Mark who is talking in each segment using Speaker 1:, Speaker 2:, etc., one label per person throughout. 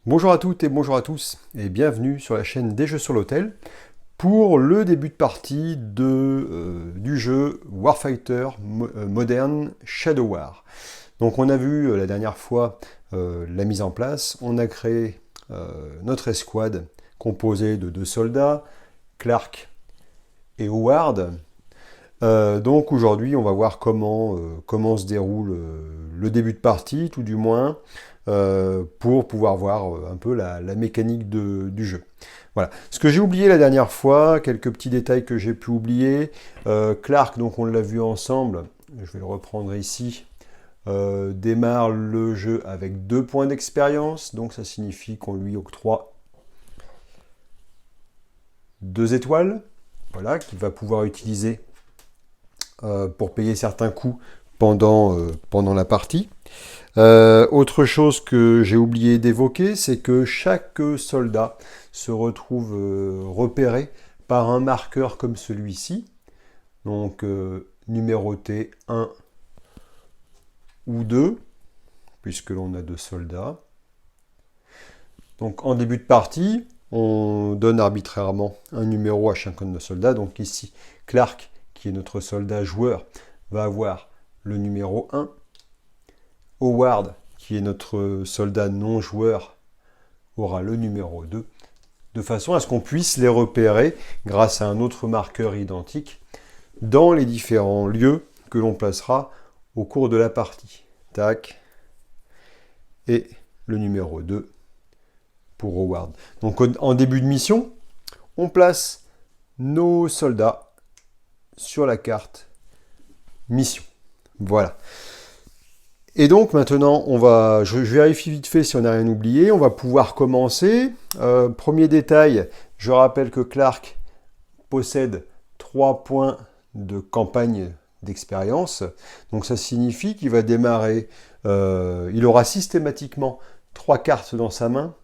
Speaker 1: Bonjour à toutes et bonjour à tous et bienvenue sur la chaîne des jeux sur l'hôtel pour le début de partie du jeu Warfighter Modern Shadow War. Donc on a vu la dernière fois la mise en place, on a créé notre escouade composée de 2 soldats, Clark et Howard. Donc aujourd'hui on va voir comment se déroule le début de partie, tout du moins, pour pouvoir voir un peu la mécanique du jeu. Voilà. Ce que j'ai oublié la dernière fois, quelques petits détails que j'ai pu oublier. Clark, donc on l'a vu ensemble, je vais le reprendre ici, démarre le jeu avec 2 points d'expérience, donc ça signifie qu'on lui octroie 2 étoiles, voilà, qu'il va pouvoir utiliser pour payer certains coûts pendant la partie. Autre chose que j'ai oublié d'évoquer, c'est que chaque soldat se retrouve repéré par un marqueur comme celui-ci, donc numéroté 1 ou 2, puisque l'on a 2 soldats. Donc en début de partie, on donne arbitrairement un numéro à chacun de nos soldats. Donc ici, Clark, qui est notre soldat joueur, va avoir le numéro 1. Howard, qui est notre soldat non joueur, aura le numéro 2, de façon à ce qu'on puisse les repérer grâce à un autre marqueur identique dans les différents lieux que l'on placera au cours de la partie. Tac. Et le numéro 2 pour Howard. Donc en début de mission, on place nos soldats sur la carte mission. Voilà. Et donc maintenant, je vérifie vite fait si on n'a rien oublié. On va pouvoir commencer. Premier détail, je rappelle que Clark possède 3 points de campagne d'expérience. Donc ça signifie qu'il va démarrer, il aura systématiquement 3 cartes dans sa main,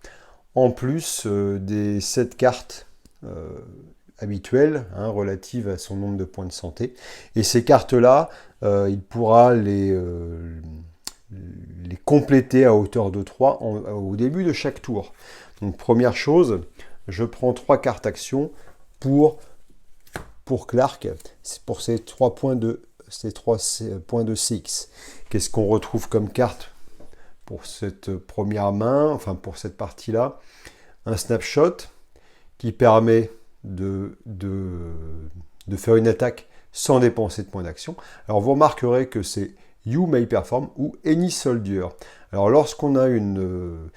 Speaker 1: en plus des 7 cartes habituelles, relatives à son nombre de points de santé. Et ces cartes-là, il pourra les compléter à hauteur de 3 au début de chaque tour. Donc première chose, je prends 3 cartes action pour Clark, pour ces 3 points de CX. Qu'est-ce qu'on retrouve comme carte pour cette première main, enfin pour cette partie-là? Un snapshot qui permet de faire une attaque sans dépenser de points d'action. Alors vous remarquerez que c'est You may perform ou Any soldier. Alors lorsqu'on a une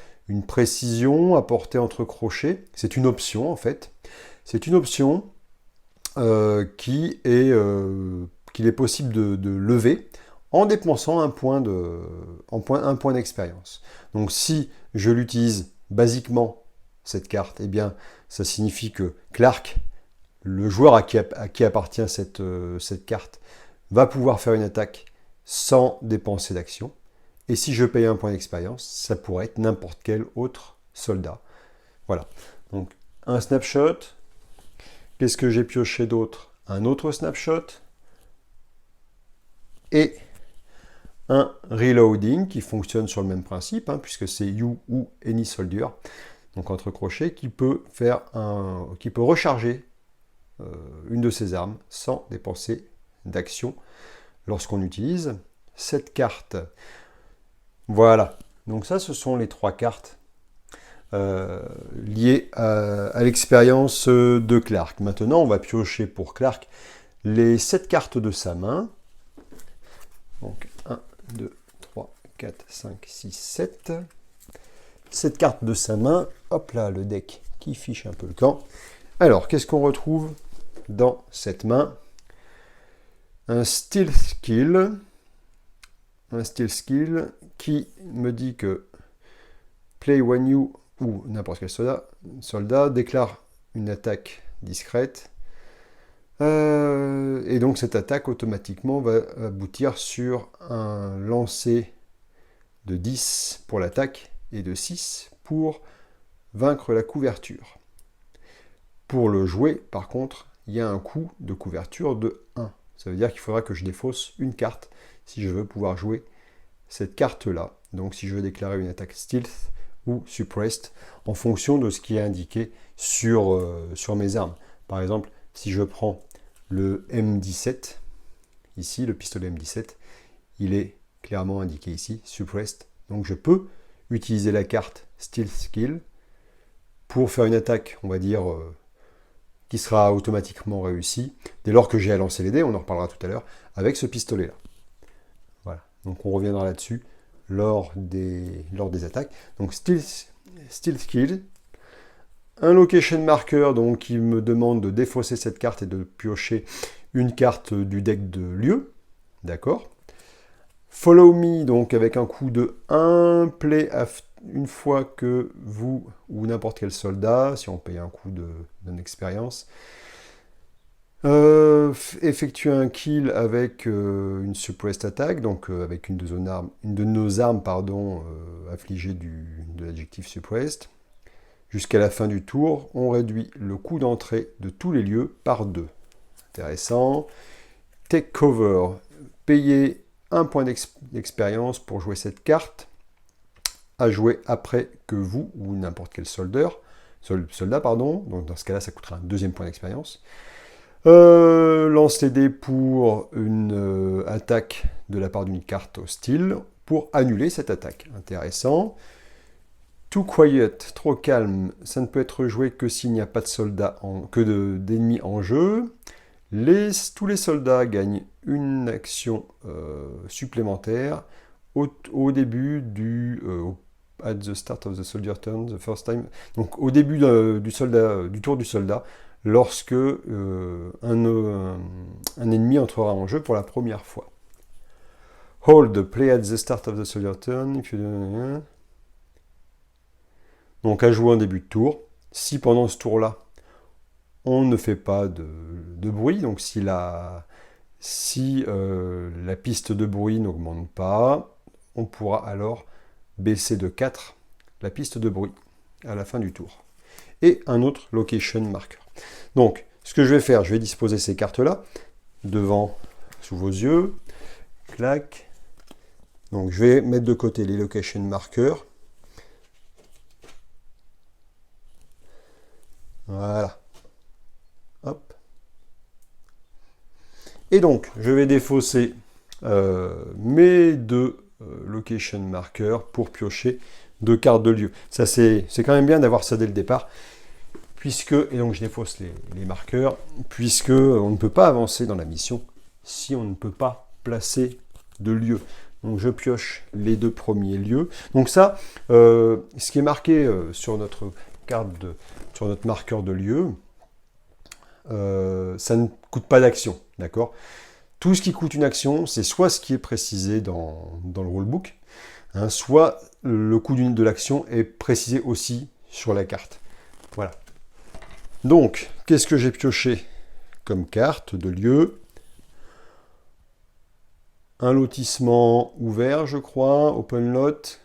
Speaker 1: précision apportée entre crochets, c'est une option en fait. C'est une option qu'il est possible de lever en dépensant un point d'expérience. Donc si je l'utilise basiquement, cette carte, eh bien ça signifie que Clark, le joueur à qui appartient cette carte, va pouvoir faire une attaque sans dépenser d'action. Et si je paye un point d'expérience, ça pourrait être n'importe quel autre soldat. Voilà. Donc, un snapshot. Qu'est-ce que j'ai pioché d'autre? Un autre snapshot. Et un reloading qui fonctionne sur le même principe, puisque c'est You ou Any soldier. Donc, entre crochets, qui peut recharger une de ses armes sans dépenser d'action lorsqu'on utilise cette carte. Voilà, donc ça ce sont les 3 cartes liées à l'expérience de Clark. Maintenant on va piocher pour Clark les 7 cartes de sa main. Donc 1, 2, 3, 4, 5, 6, 7. 7 cartes de sa main. Hop là, le deck qui fiche un peu le camp. Alors, qu'est-ce qu'on retrouve dans cette main? Un stealth skill. Un stealth skill qui me dit que play when you ou n'importe quel soldat déclare une attaque discrète. Et donc cette attaque automatiquement va aboutir sur un lancer de 10 pour l'attaque et de 6 pour vaincre la couverture. Pour le jouer, par contre, il y a un coût de couverture de 1. Ça veut dire qu'il faudra que je défausse une carte si je veux pouvoir jouer cette carte-là. Donc si je veux déclarer une attaque stealth ou suppressed en fonction de ce qui est indiqué sur, sur mes armes. Par exemple, si je prends le M17, ici, le pistolet M17, il est clairement indiqué ici, suppressed. Donc je peux utiliser la carte Stealth Skill pour faire une attaque, on va dire, qui sera automatiquement réussie, dès lors que j'ai à lancer les dés, on en reparlera tout à l'heure, avec ce pistolet-là. Voilà, donc on reviendra là-dessus lors des attaques. Donc Stealth Skill, un location marker, donc qui me demande de défausser cette carte et de piocher une carte du deck de lieu, d'accord. Follow me, donc avec un coût de 1, play une fois que vous, ou n'importe quel soldat, si on paye un coût d'une expérience, effectue un kill avec une suppressed attack, donc avec une de nos armes affligées de l'adjectif suppressed. Jusqu'à la fin du tour, on réduit le coût d'entrée de tous les lieux par 2. Intéressant. Take cover, payez un point d'expérience pour jouer cette carte, à jouer après que vous, ou n'importe quel soldat, donc dans ce cas-là, ça coûtera un deuxième point d'expérience. Lance les dés pour une attaque de la part d'une carte hostile, pour annuler cette attaque. Intéressant. Too quiet, trop calme, ça ne peut être joué que s'il n'y a pas de soldats, d'ennemis en jeu. Tous les soldats gagnent une action supplémentaire au début at the start of the soldier turn, the first time. Donc au début du tour du soldat, lorsque un ennemi entrera en jeu pour la première fois. Hold, play at the start of the soldier turn. Donc à jouer en début de tour. Si pendant ce tour-là, on ne fait pas de bruit, donc si la piste de bruit n'augmente pas, on pourra alors baisser de 4 la piste de bruit à la fin du tour. Et un autre location marker. Donc, ce que je vais faire, je vais disposer ces cartes-là devant, sous vos yeux. Clac. Donc, je vais mettre de côté les location markers. Voilà. Hop. Et donc, je vais défausser mes deux location markers pour piocher 2 cartes de lieu. Ça, c'est quand même bien d'avoir ça dès le départ, et donc je défausse les marqueurs, puisque on ne peut pas avancer dans la mission si on ne peut pas placer de lieu. Donc je pioche les 2 premiers lieux. Donc ça, ce qui est marqué sur notre carte, sur notre marqueur de lieu, ça ne coûte pas d'action, d'accord? Tout ce qui coûte une action, c'est soit ce qui est précisé dans le rulebook, hein, soit le coût de l'action est précisé aussi sur la carte. Voilà. Donc, qu'est-ce que j'ai pioché comme carte de lieu? Un lotissement ouvert, je crois, open lot,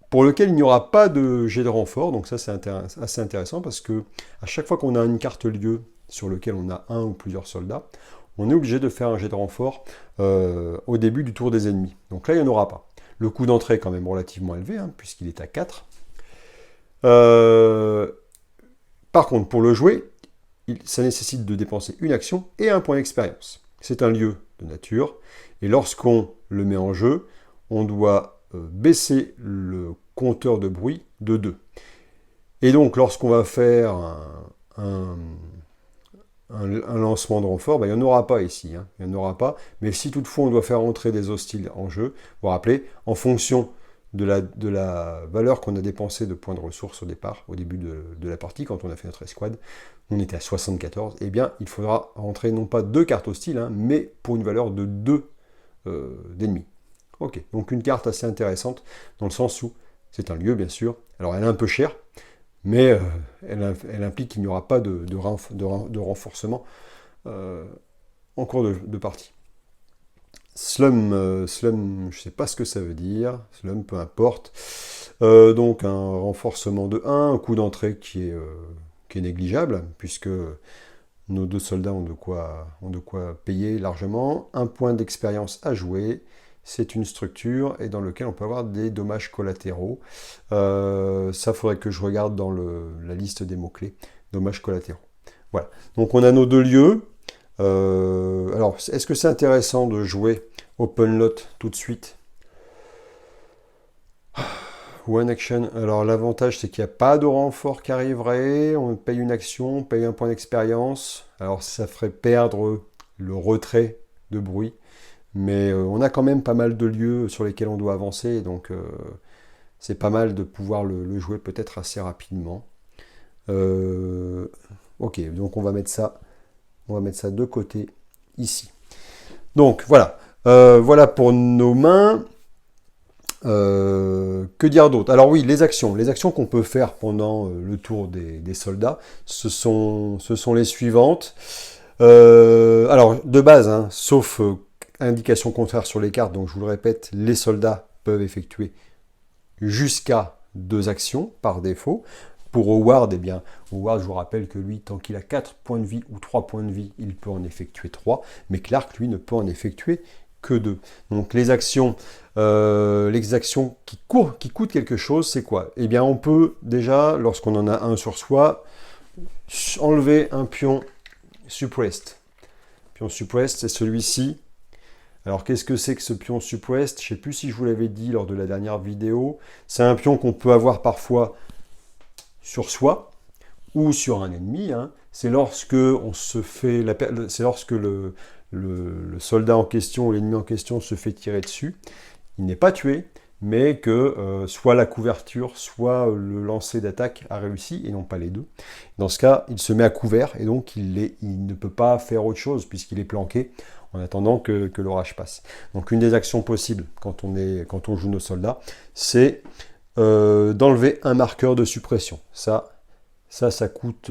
Speaker 1: pour lequel il n'y aura pas de jet de renfort. Donc ça, c'est assez intéressant parce que à chaque fois qu'on a une carte lieu sur lequel on a un ou plusieurs soldats, on est obligé de faire un jet de renfort au début du tour des ennemis. Donc là, il n'y en aura pas. Le coût d'entrée est quand même relativement élevé, hein, puisqu'il est à 4. Par contre, pour le jouer, ça nécessite de dépenser une action et un point d'expérience. C'est un lieu de nature, et lorsqu'on le met en jeu, on doit baisser le compteur de bruit de 2. Et donc, lorsqu'on va faire un lancement de renfort, ben, il n'y en aura pas ici, hein, il n'y en aura pas, mais si toutefois on doit faire entrer des hostiles en jeu, vous vous rappelez, en fonction de la valeur qu'on a dépensée de points de ressources au départ, au début de la partie, quand on a fait notre escouade, on était à 74, eh bien il faudra rentrer non pas 2 cartes hostiles, hein, mais pour une valeur de 2 d'ennemis. Ok, donc une carte assez intéressante, dans le sens où c'est un lieu, bien sûr, alors elle est un peu chère, mais elle implique qu'il n'y aura pas de renforcement en cours de partie. Slum, je ne sais pas ce que ça veut dire, slum, peu importe. Donc un renforcement de 1, un coût d'entrée qui est négligeable, puisque nos 2 soldats ont de quoi payer largement, un point d'expérience à jouer, c'est une structure et dans lequel on peut avoir des dommages collatéraux. Ça, faudrait que je regarde dans la liste des mots-clés, dommages collatéraux. Voilà, donc on a nos deux lieux. Alors, est-ce que c'est intéressant de jouer Open Lot tout de suite? One action. Alors l'avantage c'est qu'il n'y a pas de renfort qui arriverait. On paye une action, on paye un point d'expérience. Alors ça ferait perdre le retrait de bruit. Mais on a quand même pas mal de lieux sur lesquels on doit avancer. Donc c'est pas mal de pouvoir le jouer peut-être assez rapidement. Ok, donc on va mettre ça de côté ici. Donc voilà. Voilà pour nos mains. Que dire d'autre? Alors oui, les actions qu'on peut faire pendant le tour des soldats, ce sont les suivantes. Alors de base, hein, sauf indication contraire sur les cartes, donc je vous le répète, les soldats peuvent effectuer jusqu'à 2 actions par défaut. Pour Howard, eh bien, Howard, je vous rappelle que lui, tant qu'il a 4 points de vie ou 3 points de vie, il peut en effectuer 3, mais Clark, lui, ne peut en effectuer que 2. Donc les actions qui coûtent quelque chose, c'est quoi? Eh bien, on peut déjà, lorsqu'on en a un sur soi, enlever un pion suppressed. Pion suppressed, c'est celui-ci. Alors, qu'est-ce que c'est que ce pion suppressed? Je ne sais plus si je vous l'avais dit lors de la dernière vidéo. C'est un pion qu'on peut avoir parfois sur soi ou sur un ennemi. Hein. C'est lorsque c'est lorsque le soldat en question ou l'ennemi en question se fait tirer dessus. Il n'est pas tué, mais que soit la couverture, soit le lancer d'attaque a réussi, et non pas les deux. Dans ce cas, il se met à couvert, et donc il ne peut pas faire autre chose, puisqu'il est planqué, en attendant que l'orage passe. Donc une des actions possibles, quand on joue nos soldats, c'est d'enlever un marqueur de suppression. Ça coûte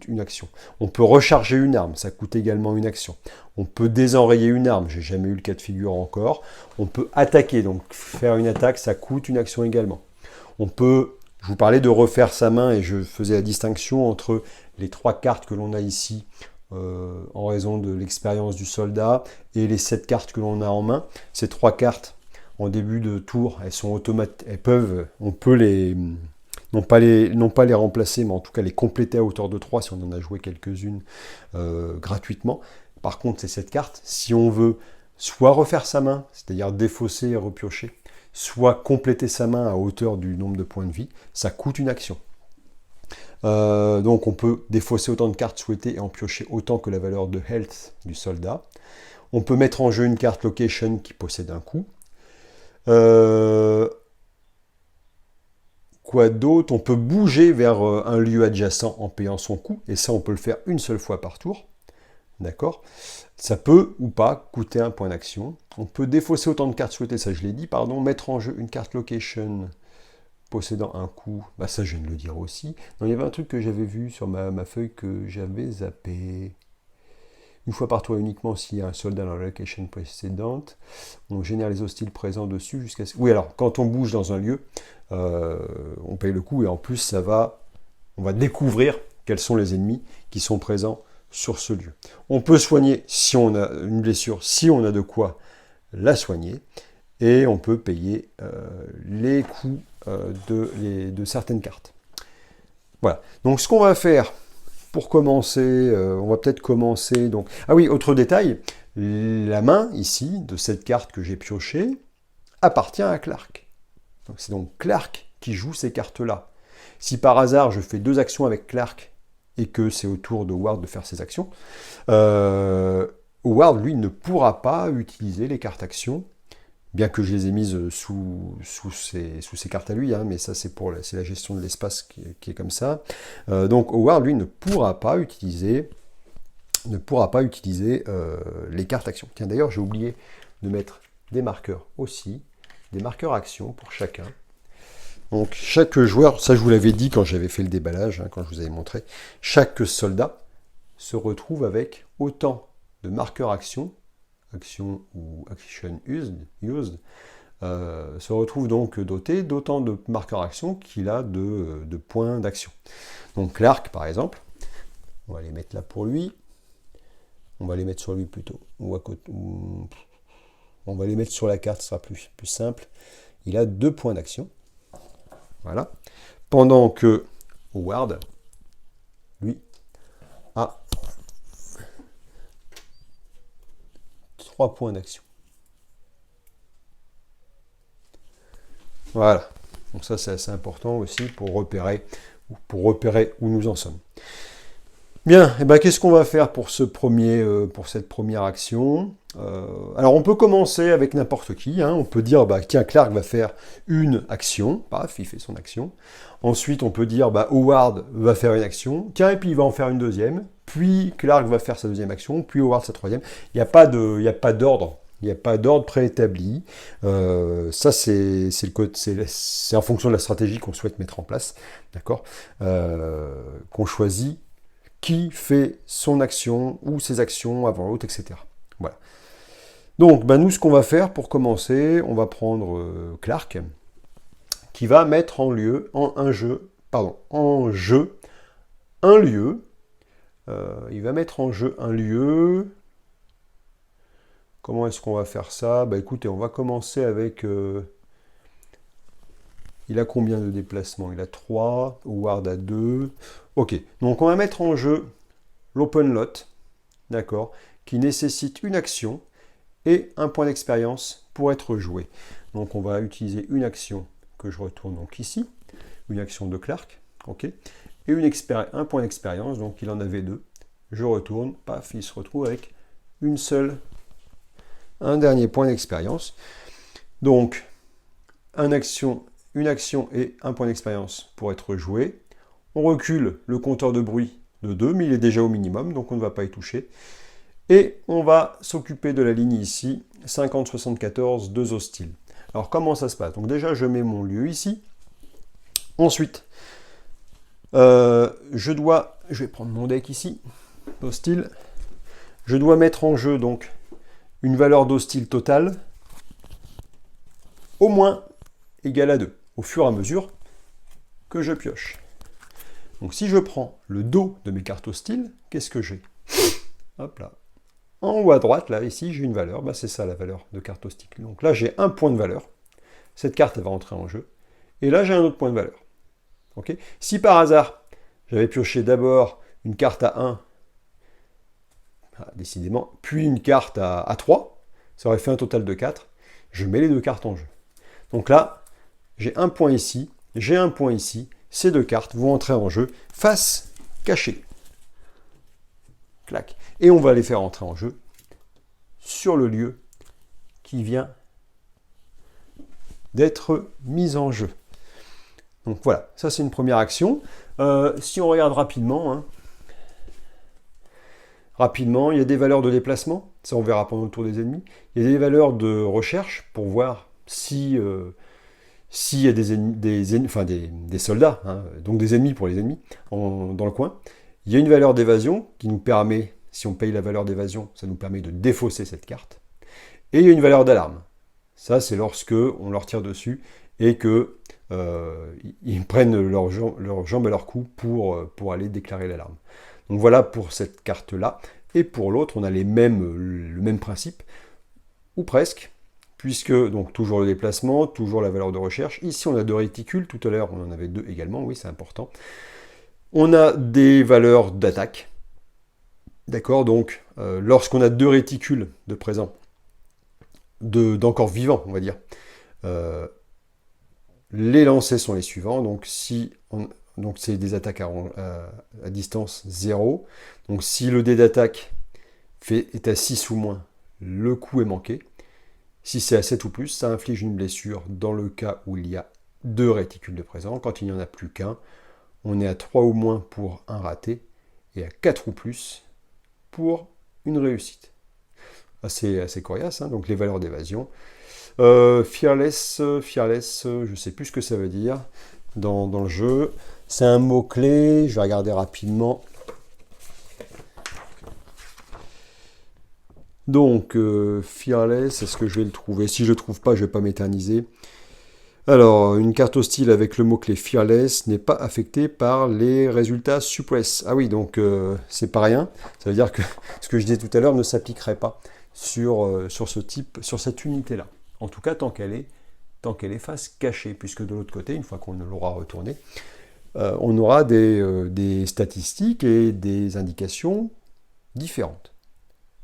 Speaker 1: une action. On peut recharger une arme, ça coûte également une action. On peut désenrayer une arme, j'ai jamais eu le cas de figure encore. On peut attaquer, donc faire une attaque, ça coûte une action également. On peut, je vous parlais de refaire sa main et je faisais la distinction entre les 3 cartes que l'on a ici en raison de l'expérience du soldat et les 7 cartes que l'on a en main. Ces 3 cartes, en début de tour, elles sont automatiques, on peut les... non pas les remplacer, mais en tout cas les compléter à hauteur de 3 si on en a joué quelques-unes gratuitement. Par contre, c'est cette carte, si on veut soit refaire sa main, c'est-à-dire défausser et repiocher, soit compléter sa main à hauteur du nombre de points de vie, ça coûte une action. Donc on peut défausser autant de cartes souhaitées et en piocher autant que la valeur de health du soldat. On peut mettre en jeu une carte location qui possède un coût. Quoi d'autre? On peut bouger vers un lieu adjacent en payant son coût, et ça on peut le faire une seule fois par tour. D'accord? Ça peut ou pas coûter un point d'action. On peut défausser autant de cartes souhaitées, ça je l'ai dit, pardon, mettre en jeu une carte location possédant un coût, bah ça je viens de le dire aussi. Non, il y avait un truc que j'avais vu sur ma feuille que j'avais zappé. Une fois par tour uniquement s'il y a un soldat dans la location précédente. On génère les hostiles présents dessus jusqu'à... Oui, alors, quand on bouge dans un lieu, on paye le coup et en plus, on va découvrir quels sont les ennemis qui sont présents sur ce lieu. On peut soigner si on a une blessure, si on a de quoi la soigner. Et on peut payer les coûts de certaines cartes. Voilà. Donc, ce qu'on va faire... Pour commencer, on va peut-être commencer donc... Ah oui, autre détail, la main ici, de cette carte que j'ai piochée, appartient à Clark. C'est donc Clark qui joue ces cartes-là. Si par hasard je fais 2 actions avec Clark et que c'est au tour de Howard de faire ses actions, Howard, lui, ne pourra pas utiliser les cartes actions, bien que je les ai mises sous ses cartes à lui, hein, mais ça c'est la gestion de l'espace qui est comme ça. Donc Howard, lui, ne pourra pas utiliser les cartes actions. Tiens, d'ailleurs, j'ai oublié de mettre des marqueurs aussi, des marqueurs actions pour chacun. Donc chaque joueur, ça je vous l'avais dit quand j'avais fait le déballage, hein, quand je vous avais montré, chaque soldat se retrouve avec autant de marqueurs actions, action ou action used, se retrouve donc doté d'autant de marqueurs action qu'il a de points d'action. Donc Clark, par exemple, on va les mettre là pour lui, on va les mettre sur lui plutôt, ou à côté, On va les mettre sur la carte, ce sera plus simple. Il a 2 points d'action. Voilà. Pendant que Howard, lui, a 3 points d'action. Voilà. Donc ça, c'est assez important aussi pour repérer où nous en sommes. Bien, et ben, qu'est-ce qu'on va faire pour cette première action? Alors, on peut commencer avec n'importe qui. On peut dire, tiens, Clark va faire une action. Paf, il fait son action. Ensuite, on peut dire, Howard va faire une action. Tiens, et puis il va en faire une deuxième. Puis Clark va faire sa deuxième action. Puis Howard sa troisième. Il n'y a pas d'ordre. Il n'y a pas d'ordre préétabli. Ça, c'est en fonction de la stratégie qu'on souhaite mettre en place. D'accord, qu'on choisit qui fait son action ou ses actions avant l'autre, etc. Voilà. Donc, nous, ce qu'on va faire pour commencer, on va prendre Clark, qui va mettre en jeu un lieu. Il va mettre en jeu un lieu. Comment est-ce qu'on va faire ça? Écoutez, on va commencer avec... il a combien de déplacements? Il a 3, Howard a 2. Ok, donc on va mettre en jeu l'open lot, d'accord, qui nécessite une action et un point d'expérience pour être joué. Donc on va utiliser une action que je retourne donc ici, une action de Clark, ok, et un point d'expérience, donc il en avait 2. Je retourne, paf, il se retrouve avec un dernier point d'expérience. Donc, une action et un point d'expérience pour être joué. On recule le compteur de bruit de 2, mais il est déjà au minimum, donc on ne va pas y toucher. Et on va s'occuper de la ligne ici, 50-74, 2 hostiles. Alors, comment ça se passe? Donc déjà, je mets mon lieu ici. Ensuite, je vais prendre mon deck ici, hostile. Je dois mettre en jeu, donc, une valeur d'hostile totale, au moins égale à 2, au fur et à mesure que je pioche. Donc si je prends le dos de mes cartes hostiles, qu'est-ce que j'ai? Hop là. En haut à droite, là, ici, j'ai une valeur. C'est ça la valeur de carte hostile. Donc là, j'ai un point de valeur. Cette carte, elle va entrer en jeu. Et là, j'ai un autre point de valeur. Okay, si par hasard, j'avais pioché d'abord une carte à 1, décidément, puis une carte à 3, ça aurait fait un total de 4, je mets les 2 cartes en jeu. Donc là, j'ai un point ici, j'ai un point ici, ces 2 cartes vont entrer en jeu face cachée. Clac. Et on va les faire entrer en jeu sur le lieu qui vient d'être mis en jeu. Donc voilà, ça c'est une première action. Si on regarde rapidement, il y a des valeurs de déplacement, ça on verra pendant le tour des ennemis. Il y a des valeurs de recherche pour voir s'il y a des soldats, donc des ennemis pour les ennemis, dans le coin. Il y a une valeur d'évasion qui nous permet, si on paye la valeur d'évasion, ça nous permet de défausser cette carte. Et il y a une valeur d'alarme. Ça, c'est lorsque on leur tire dessus et que ils prennent leurs jambes à leur cou pour aller déclarer l'alarme. Donc voilà pour cette carte-là. Et pour l'autre, on a le même principe, ou presque, puisque donc toujours le déplacement, toujours la valeur de recherche. Ici, on a 2 réticules. Tout à l'heure, on en avait 2 également. Oui, c'est important. On a des valeurs d'attaque. D'accord, donc lorsqu'on a 2 réticules de présent, d'encore vivants, on va dire, les lancers sont les suivants. Donc c'est des attaques à distance 0. Donc si le dé d'attaque est à 6 ou moins, le coup est manqué. Si c'est à 7 ou plus, ça inflige une blessure dans le cas où il y a 2 réticules de présent. Quand il n'y en a plus qu'un, on est à 3 ou moins pour un raté et à 4 ou plus pour une réussite. Assez coriace, donc les valeurs d'évasion. Fearless, je ne sais plus ce que ça veut dire dans le jeu. C'est un mot-clé, je vais regarder rapidement. Donc, Fearless, est-ce que je vais le trouver? Si je ne le trouve pas, je ne vais pas m'éterniser. Alors, une carte hostile avec le mot-clé Fearless n'est pas affectée par les résultats Suppress. Ah oui, donc c'est pas rien. Ça veut dire que ce que je disais tout à l'heure ne s'appliquerait pas sur cette unité-là. En tout cas, tant qu'elle est face cachée, puisque de l'autre côté, une fois qu'on l'aura retournée, on aura des statistiques et des indications différentes.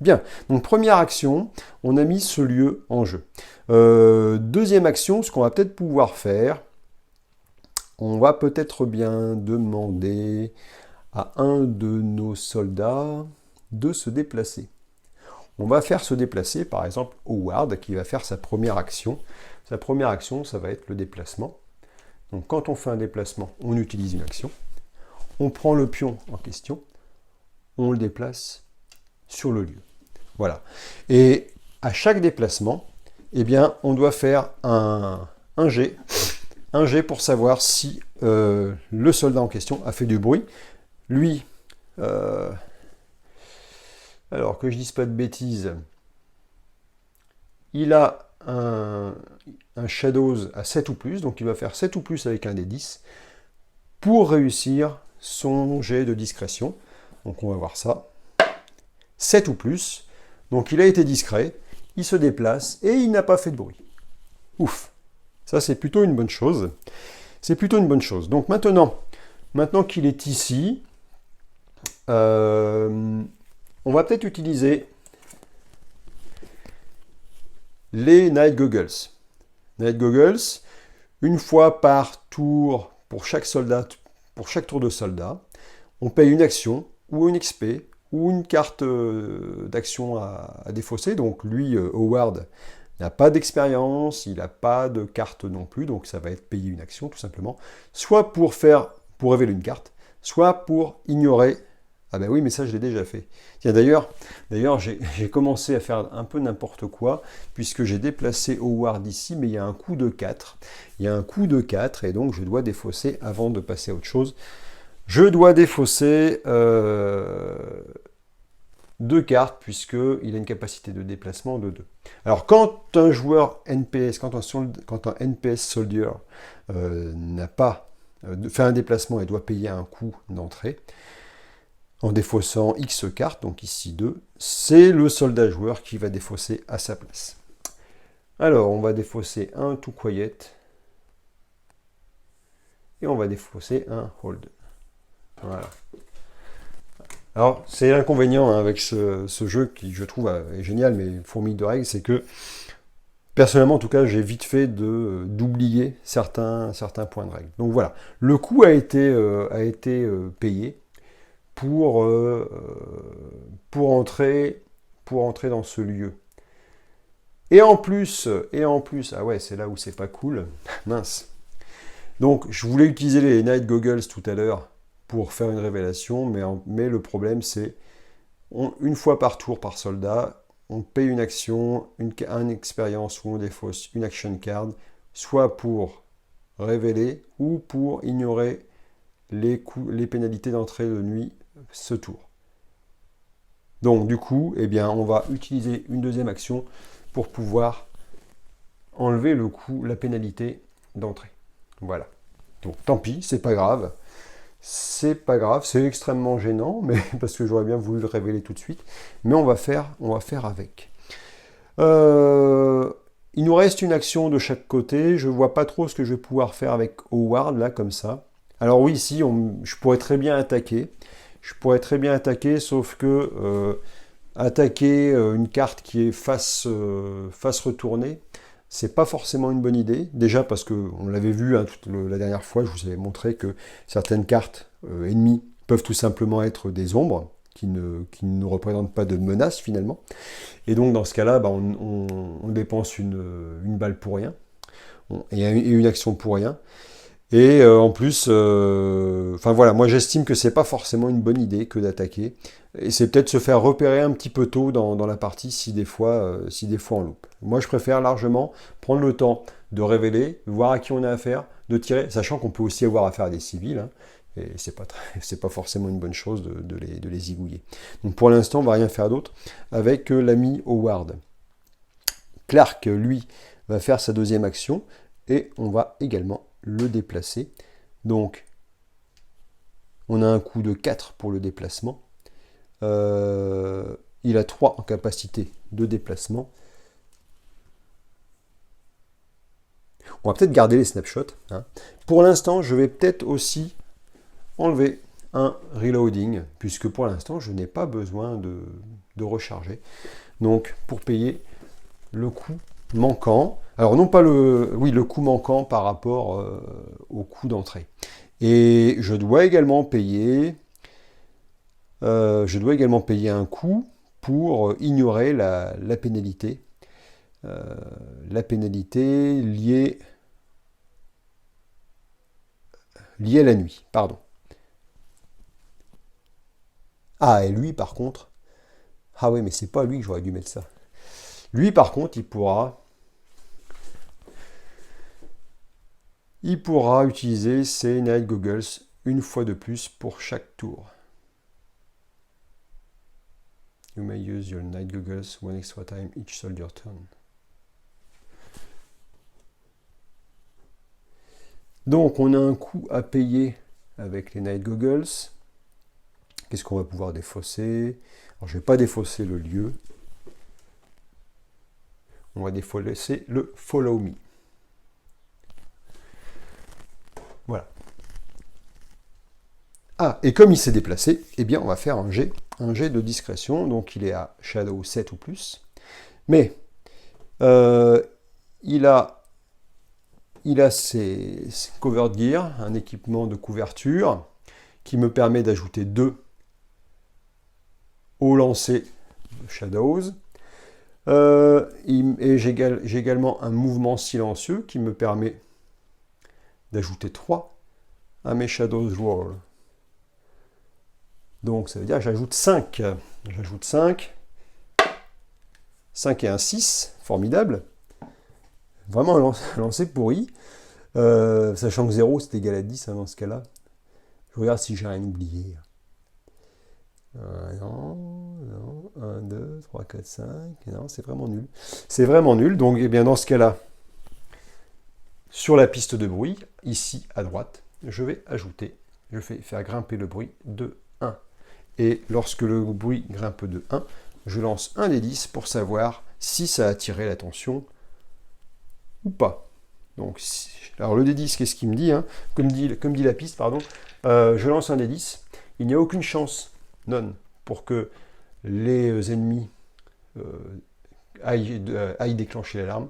Speaker 1: Bien, donc première action, on a mis ce lieu en jeu. Deuxième action, ce qu'on va peut-être pouvoir faire, on va peut-être bien demander à un de nos soldats de se déplacer. On va faire se déplacer, par exemple, Howard, qui va faire sa première action. Sa première action, ça va être le déplacement. Donc quand on fait un déplacement, on utilise une action. On prend le pion en question, on le déplace sur le lieu. Voilà. Et à chaque déplacement, eh bien, on doit faire un jet. Un jet pour savoir si le soldat en question a fait du bruit. Lui, alors que je ne dise pas de bêtises, il a un Shadows à 7 ou plus, donc il va faire 7 ou plus avec un des 10 pour réussir son jet de discrétion. Donc on va voir ça. 7 ou plus, donc il a été discret, il se déplace et il n'a pas fait de bruit. Ouf, ça c'est plutôt une bonne chose. C'est plutôt une bonne chose. Donc maintenant qu'il est ici, on va peut-être utiliser les Night Goggles. Night Goggles, une fois par tour, pour chaque tour de soldat, on paye une action ou une XP ou une carte d'action à défausser. Donc lui, Howard, n'a pas d'expérience, il n'a pas de carte non plus, donc ça va être payer une action tout simplement, soit pour révéler une carte, soit pour ignorer. Ah ben oui, mais ça je l'ai déjà fait. Tiens, d'ailleurs, j'ai commencé à faire un peu n'importe quoi, puisque j'ai déplacé Howard ici, mais il y a un coup de 4. Il y a un coup de 4, et donc je dois défausser avant de passer à autre chose. Je dois défausser 2 cartes, puisqu'il a une capacité de déplacement de 2. Alors, quand un joueur NPS, quand un NPS Soldier n'a pas fait un déplacement et doit payer un coût d'entrée, en défaussant X cartes, donc ici 2, c'est le soldat joueur qui va défausser à sa place. Alors, on va défausser un Too Quiet, et on va défausser un Hold. Voilà. Alors, c'est l'inconvénient avec ce jeu qui, je trouve, est génial, mais fourmille de règles, c'est que, personnellement, en tout cas, j'ai vite fait d'oublier certains points de règle. Donc voilà, le coût a été payé pour entrer dans ce lieu. Et en plus, ah ouais, c'est là où c'est pas cool, mince. Donc, je voulais utiliser les Night Goggles tout à l'heure pour faire une révélation, mais le problème c'est, une fois par tour par soldat, on paye une action, une expérience où on défausse une action card, soit pour révéler ou pour ignorer les pénalités d'entrée de nuit ce tour. Donc du coup, eh bien, on va utiliser une deuxième action pour pouvoir enlever le coût, la pénalité d'entrée. Voilà. Donc tant pis, c'est pas grave. C'est pas grave, c'est extrêmement gênant, mais parce que j'aurais bien voulu le révéler tout de suite. Mais on va faire avec. Il nous reste une action de chaque côté. Je vois pas trop ce que je vais pouvoir faire avec Howard, là, comme ça. Alors oui, ici, je pourrais très bien attaquer. Sauf que attaquer une carte qui est face retournée, c'est pas forcément une bonne idée. Déjà parce que on l'avait vu la dernière fois, je vous avais montré que certaines cartes ennemies peuvent tout simplement être des ombres qui ne représentent pas de menace finalement. Et donc dans ce cas-là, on dépense une balle pour rien et une action pour rien. Et en plus, voilà, moi j'estime que c'est pas forcément une bonne idée que d'attaquer. Et c'est peut-être se faire repérer un petit peu tôt dans la partie si des fois on loupe. Moi je préfère largement prendre le temps de révéler, voir à qui on a affaire, de tirer, sachant qu'on peut aussi avoir affaire à des civils, hein, et c'est pas forcément une bonne chose de les zigouiller. Donc pour l'instant on va rien faire d'autre avec l'ami Howard. Clark, lui, va faire sa deuxième action, et on va également le déplacer. Donc, on a un coût de 4 pour le déplacement. Il a 3 en capacité de déplacement. On va peut-être garder les snapshots, hein. Pour l'instant, je vais peut-être aussi enlever un reloading, puisque pour l'instant, je n'ai pas besoin de recharger. Donc, pour payer le coût manquant, alors non pas le coût manquant par rapport au coût d'entrée. Et je dois également payer un coût pour ignorer la pénalité. La pénalité liée à la nuit, pardon. Ah, et lui, par contre, ah oui, mais c'est pas lui que j'aurais dû mettre ça. Lui, par contre, il pourra utiliser ses Night Goggles une fois de plus pour chaque tour. You may use your Night Goggles one extra time each soldier turn. Donc, on a un coût à payer avec les Night Goggles. Qu'est-ce qu'on va pouvoir défausser? Alors, je ne vais pas défausser le lieu. On va défausser le Follow Me. Voilà. Ah, et comme il s'est déplacé, eh bien, on va faire un jet de discrétion. Donc, il est à Shadow 7 ou plus. Mais, il a ses covered gear, un équipement de couverture, qui me permet d'ajouter 2 au lancer de Shadows. Et j'ai également un mouvement silencieux qui me permet d'ajouter 3 à mes Shadows Roll. Donc ça veut dire que j'ajoute 5. J'ajoute 5. 5 et un 6. Formidable. Vraiment un lancer pourri. Sachant que 0 c'est égal à 10 hein, dans ce cas-là. Je regarde si j'ai rien oublié. Non, 1, 2, 3, 4, 5. Non, c'est vraiment nul. C'est vraiment nul. Donc, eh bien, dans ce cas-là, sur la piste de bruit, ici à droite, je vais faire grimper le bruit de 1. Et lorsque le bruit grimpe de 1, je lance un des 10 pour savoir si ça a attiré l'attention ou pas. Donc, alors le D10, qu'est-ce qu'il me dit hein, comme dit la piste, pardon. Je lance un D10. Il n'y a aucune chance, non, pour que les ennemis aillent déclencher l'alarme.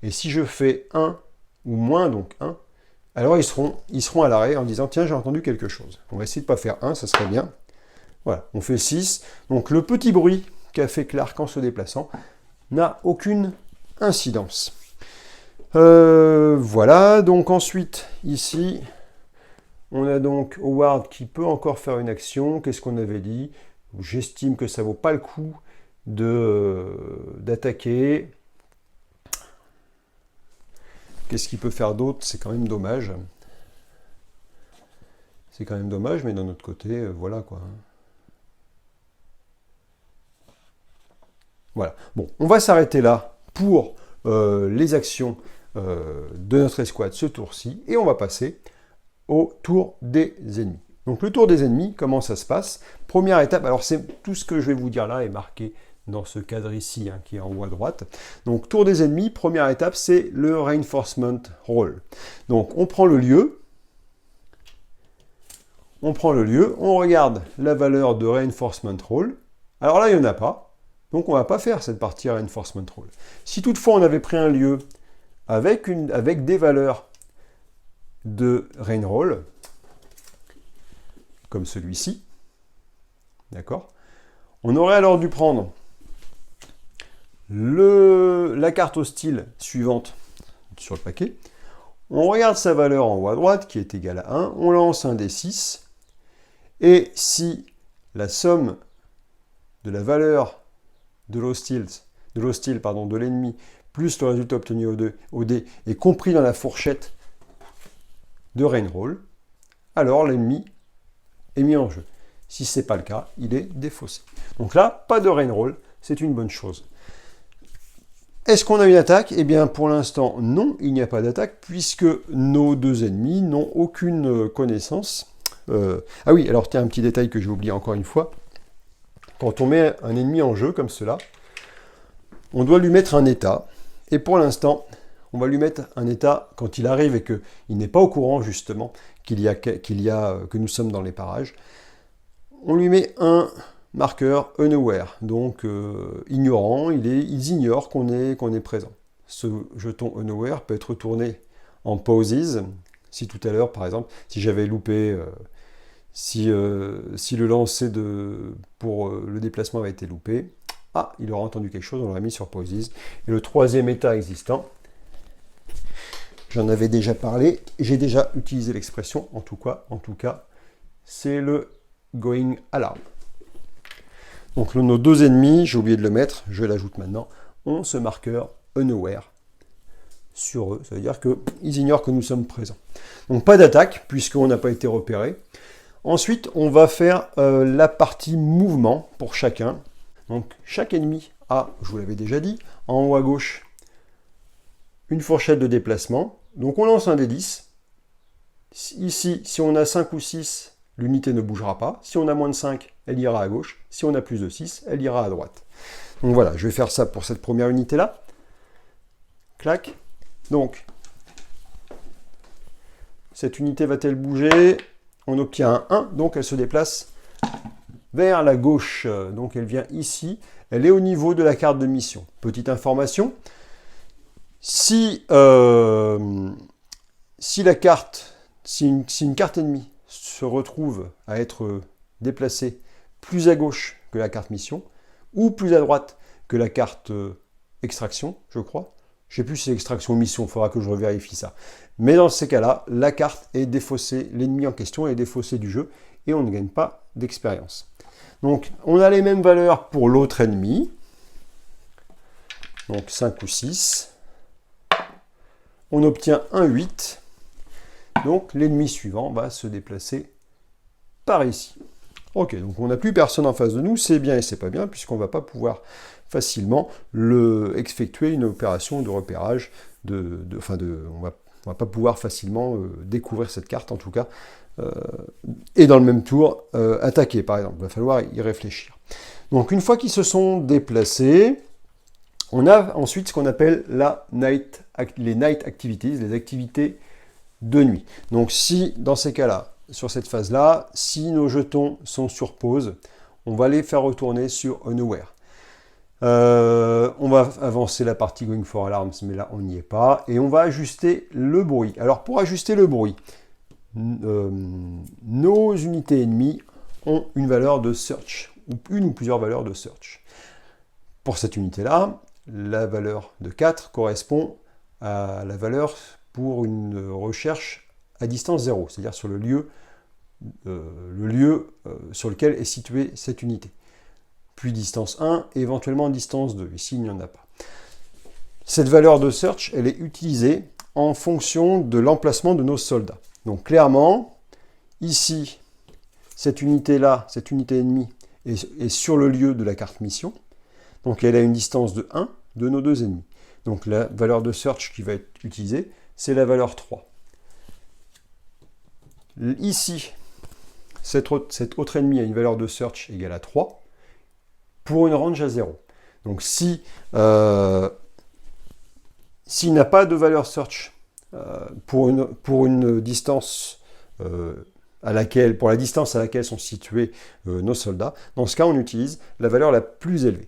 Speaker 1: Et si je fais 1 ou moins, donc 1, alors ils seront à l'arrêt en disant tiens, j'ai entendu quelque chose. On va essayer de ne pas faire 1, ça serait bien. Voilà, on fait 6. Donc le petit bruit qu'a fait Clark en se déplaçant n'a aucune incidence. Voilà, donc ensuite, ici, on a donc Howard qui peut encore faire une action. Qu'est-ce qu'on avait dit? J'estime que ça vaut pas le coup d'attaquer. Qu'est-ce qu'il peut faire d'autre? C'est quand même dommage. C'est quand même dommage, mais d'un autre côté, voilà quoi. Voilà. Bon, on va s'arrêter là pour les actions de notre escouade ce tour-ci, et on va passer au tour des ennemis. Donc le tour des ennemis, comment ça se passe? Première étape, alors c'est tout ce que je vais vous dire là est marqué dans ce cadre ici, hein, qui est en haut à droite. Donc tour des ennemis, première étape, c'est le Reinforcement Roll. Donc on prend le lieu, on regarde la valeur de Reinforcement Roll. Alors là, il n'y en a pas, donc on ne va pas faire cette partie Reinforcement Roll. Si toutefois on avait pris un lieu avec des valeurs de Rain Roll, comme celui-ci, d'accord, on aurait alors dû prendre la carte hostile suivante sur le paquet, on regarde sa valeur en haut à droite qui est égale à 1, on lance un D6, et si la somme de la valeur de l'ennemi plus le résultat obtenu au dé est compris dans la fourchette de Rain Roll, alors l'ennemi est mis en jeu. Si ce n'est pas le cas, il est défaussé. Donc là, pas de Rain Roll, c'est une bonne chose. Est-ce qu'on a une attaque? Eh bien, pour l'instant, non, il n'y a pas d'attaque, puisque nos deux ennemis n'ont aucune connaissance. Ah oui, alors tiens, un petit détail que j'ai oublié encore une fois. Quand on met un ennemi en jeu comme cela, on doit lui mettre un état. Et pour l'instant, on va lui mettre un état quand il arrive et qu'il n'est pas au courant justement que nous sommes dans les parages. On lui met un marqueur unaware, donc ignorant, ils ignorent qu'on est présent. Ce jeton unaware peut être retourné en pauses. Si tout à l'heure, par exemple, si j'avais loupé, si le lancer pour le déplacement avait été loupé, il aura entendu quelque chose, on l'aurait mis sur pauses. Et le troisième état existant, j'en avais déjà parlé, j'ai déjà utilisé l'expression, en tout cas, c'est le going alarm. Donc nos deux ennemis, j'ai oublié de le mettre, je l'ajoute maintenant, ont ce marqueur unaware sur eux. Ça veut dire qu'ils ignorent que nous sommes présents. Donc pas d'attaque, puisqu'on n'a pas été repéré. Ensuite, on va faire la partie mouvement pour chacun. Donc chaque ennemi a, je vous l'avais déjà dit, en haut à gauche, une fourchette de déplacement. Donc on lance un dé 10. Ici, si on a 5 ou 6, l'unité ne bougera pas. Si on a moins de 5, elle ira à gauche. Si on a plus de 6, elle ira à droite. Donc voilà, je vais faire ça pour cette première unité-là. Clac. Donc, cette unité va-t-elle bouger? On obtient un 1, donc elle se déplace vers la gauche. Donc elle vient ici. Elle est au niveau de la carte de mission. Petite information. Si une carte ennemie se retrouve à être déplacée plus à gauche que la carte mission, ou plus à droite que la carte extraction, je crois. Je ne sais plus si c'est extraction ou mission, il faudra que je revérifie ça. Mais dans ces cas-là, la carte est défaussée, l'ennemi en question est défaussé du jeu, et on ne gagne pas d'expérience. Donc, on a les mêmes valeurs pour l'autre ennemi. Donc 5 ou 6. On obtient un 8. Donc l'ennemi suivant va se déplacer par ici. Ok, donc on n'a plus personne en face de nous, c'est bien et c'est pas bien, puisqu'on ne va pas pouvoir facilement effectuer une opération de repérage, on va pas pouvoir facilement découvrir cette carte en tout cas, et dans le même tour, attaquer par exemple, il va falloir y réfléchir. Donc une fois qu'ils se sont déplacés, on a ensuite ce qu'on appelle les night activities, les activités de nuit. Donc si, dans ces cas-là, sur cette phase-là, si nos jetons sont sur pause, on va les faire retourner sur unaware. On va avancer la partie going for alarms, mais là on n'y est pas, et on va ajuster le bruit. Alors pour ajuster le bruit, nos unités ennemies ont une valeur de search, ou une ou plusieurs valeurs de search. Pour cette unité-là, la valeur de 4 correspond à la valeur pour une recherche à distance 0, c'est-à-dire sur le lieu sur lequel est située cette unité. Puis distance 1 et éventuellement distance 2, ici il n'y en a pas. Cette valeur de search, elle est utilisée en fonction de l'emplacement de nos soldats. Donc clairement, ici, cette unité-là, cette unité ennemie, est sur le lieu de la carte mission. Donc elle a une distance de 1 de nos deux ennemis. Donc la valeur de search qui va être utilisée, c'est la valeur 3. Ici, cet autre ennemi a une valeur de search égale à 3 pour une range à 0. Donc s'il n'a pas de valeur search pour une distance pour la distance à laquelle sont situés nos soldats, dans ce cas on utilise la valeur la plus élevée.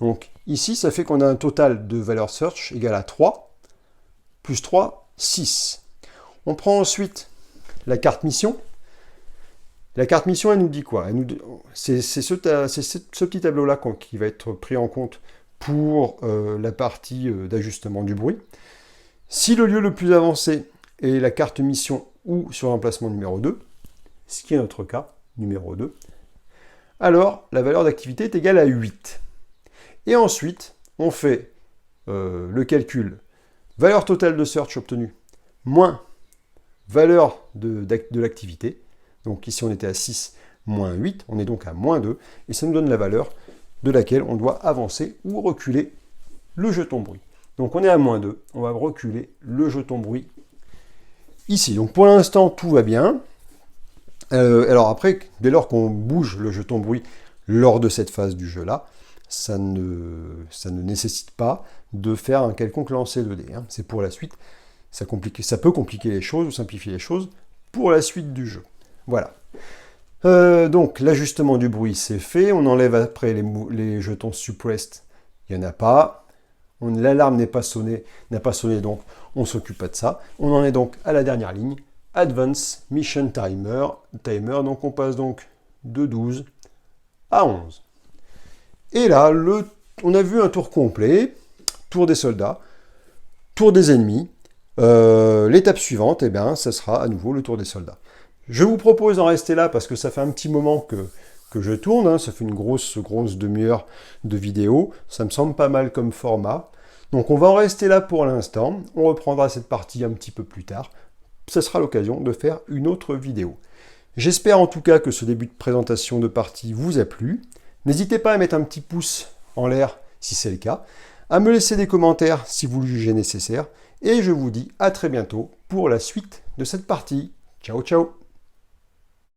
Speaker 1: Donc ici ça fait qu'on a un total de valeur search égal à 3 plus 3, 6. On prend ensuite la carte mission. La carte mission, elle nous dit quoi? C'est ce petit tableau-là qui va être pris en compte pour la partie d'ajustement du bruit. Si le lieu le plus avancé est la carte mission ou sur l'emplacement numéro 2, ce qui est notre cas, numéro 2, alors la valeur d'activité est égale à 8. Et ensuite, on fait le calcul valeur totale de search obtenue moins valeur de l'activité. Donc ici on était à 6 moins 8, on est donc à moins 2, et ça nous donne la valeur de laquelle on doit avancer ou reculer le jeton bruit. Donc on est à moins 2, on va reculer le jeton bruit ici. Donc pour l'instant tout va bien. Alors après, dès lors qu'on bouge le jeton bruit lors de cette phase du jeu là, ça ne nécessite pas de faire un quelconque lancer de dés. Hein. C'est pour la suite. Ça peut compliquer les choses ou simplifier les choses pour la suite du jeu. Voilà. Donc l'ajustement du bruit c'est fait. On enlève après les jetons suppressed. Il n'y en a pas. L'alarme n'a pas sonné, donc on ne s'occupe pas de ça. On en est donc à la dernière ligne. Advance Mission Timer. Donc on passe donc de 12 à 11. Et là, on a vu un tour complet. Tour des soldats. Tour des ennemis. L'étape suivante, eh bien, ça sera à nouveau le tour des soldats. Je vous propose d'en rester là parce que ça fait un petit moment que je tourne, hein, ça fait une grosse demi-heure de vidéo, ça me semble pas mal comme format. Donc on va en rester là pour l'instant, on reprendra cette partie un petit peu plus tard, ça sera l'occasion de faire une autre vidéo. J'espère en tout cas que ce début de présentation de partie vous a plu. N'hésitez pas à mettre un petit pouce en l'air si c'est le cas, à me laisser des commentaires si vous le jugez nécessaire, et je vous dis à très bientôt pour la suite de cette partie. Ciao ciao!